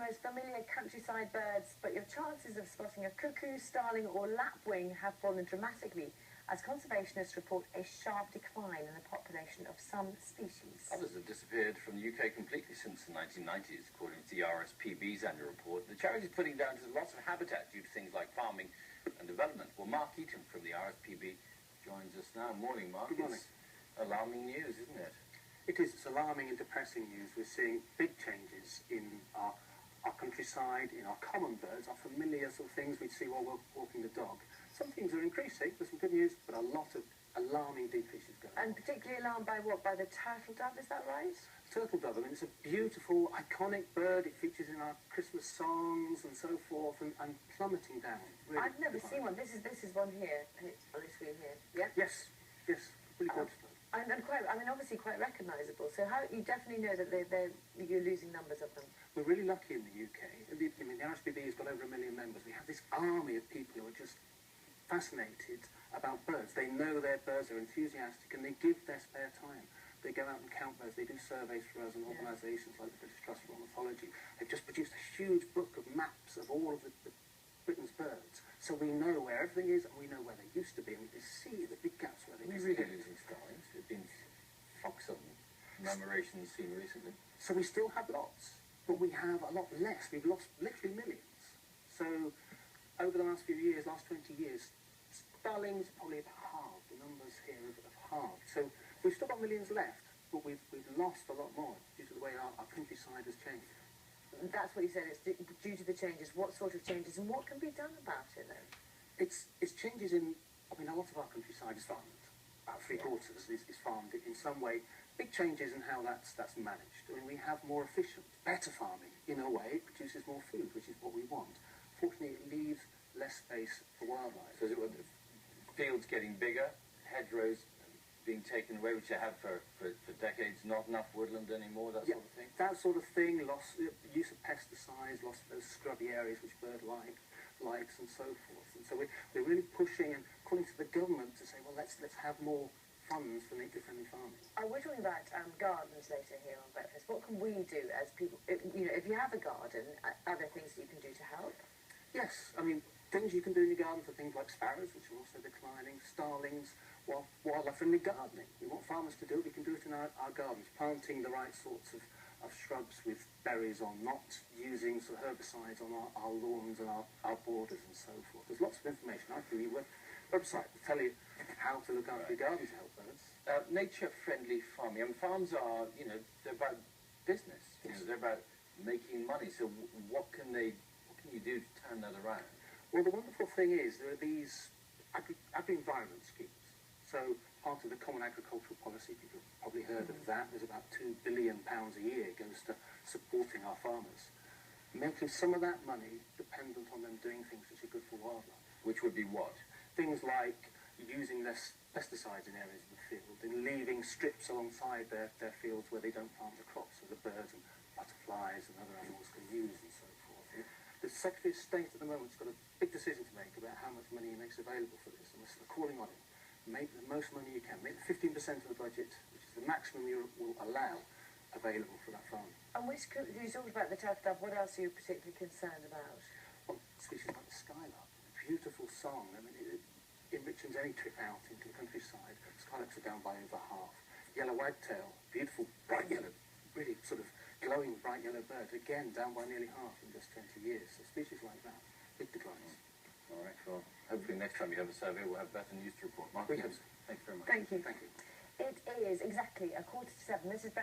most familiar countryside birds, but your chances of spotting a cuckoo, starling or lapwing have fallen dramatically as conservationists report a sharp decline in the population of some species. Others have disappeared from the UK completely since the 1990s, according to the RSPB's annual report. The charity is putting down to loss of habitat due to things like farming and development. Well, Mark Eaton from the RSPB joins us now. Morning, Mark. Good morning. It's alarming news, isn't it? It is. It's alarming and depressing news. We're seeing big changes in our countryside, in our common birds, our familiar sort of things we'd see while we're walking the dog. Some things are increasing, there's some good news, but a lot of alarming decreases going on. And particularly alarmed by what? By the turtle dove, is that right? Turtle dove, I mean, it's a beautiful, iconic bird. It features in our Christmas songs and so forth, and plummeting down. Really I've never seen one. This is one here, on this screen here. Yeah? Yes, really gorgeous bird. And quite, I mean, obviously quite recognisable. So how you definitely know that you're losing numbers of them. We're really lucky in the UK. I mean, the RSPB has got over 1 million members. We have this army of people who are just fascinated about birds. They know their birds, they're enthusiastic, and they give their spare time. They go out and count birds. They do surveys for us and organisations like the British Trust for Ornithology. They've just produced a huge book of maps of all of Britain's birds. So we know where everything is, and we know where they used to be, and we can see the big gaps where they We're really losing starlings. There's been fox commemorations seen recently. So we still have lots, but we have a lot less. We've lost literally millions. So over the last few years, last 20 years, starlings probably about halved. The numbers here have halved. So we've still got millions left, but we've lost a lot more due to the way our countryside has changed. That's what you said, it's due to the changes. What sort of changes, and what can be done about it then? It's changes in, I mean, a lot of our countryside is farmed. About 3/4 is farmed in some way. Big changes in how that's managed. I mean, we have more efficient, better farming. In a way, it produces more food, which is what we want. Fortunately, it leaves less space for wildlife. So is it with the fields getting bigger, hedgerows being taken away, which they have for decades, not enough woodland anymore, that sort of thing? That sort of thing, use of pesticides, loss of those scrubby areas which bird likes and so forth. And so we're really pushing and calling to the government to say, well, let's have more funds for nature-friendly farming. We're talking about gardens later here on Breakfast. What can we do as people, if you have a garden, are there things that you can do to help? Yes, I mean, things you can do in your garden for things like sparrows, which are also declining, starlings, wildlife-friendly gardening. We want farmers to do it, we can do it in our gardens, planting the right sorts of shrubs with berries on, not using sort of herbicides on our lawns and our borders and so forth. There's lots of information. I can read website to tell you how to look after your garden to help birds. Nature-friendly farming. I mean, farms are, they're about business. They're about making money. So what can you do to turn that around? Well, the wonderful thing is there are these agri-environment schemes. So part of the Common Agricultural Policy, people have probably heard of that. There's about £2 billion a year goes to supporting our farmers, making some of that money dependent on them doing things which are good for wildlife. Which would be what? Things like using less pesticides in areas of the field, and leaving strips alongside their fields where they don't plant the crops, so the birds and butterflies and other animals can use and so forth. And the Secretary of State at the moment has got a big decision to make about how much money he makes available for this, and we're sort of calling on him. Make the most money you can. Make 15% of the budget, which is the maximum you will allow, available for that farm. And you talked about the turtle dove. What else are you particularly concerned about? Well, species like the skylark, a beautiful song. I mean, it enriches any trip out into the countryside. Skylarks are down by over half. Yellow wagtail, beautiful, bright yellow, really sort of glowing bright yellow bird, again down by nearly half in just 20 years. So species like that, big declines. All right, well, hopefully next time you have a survey, we'll have better news to report. Mark, We hope so. Thank you very much. Thank you. Thank you. It is exactly 6:45. This is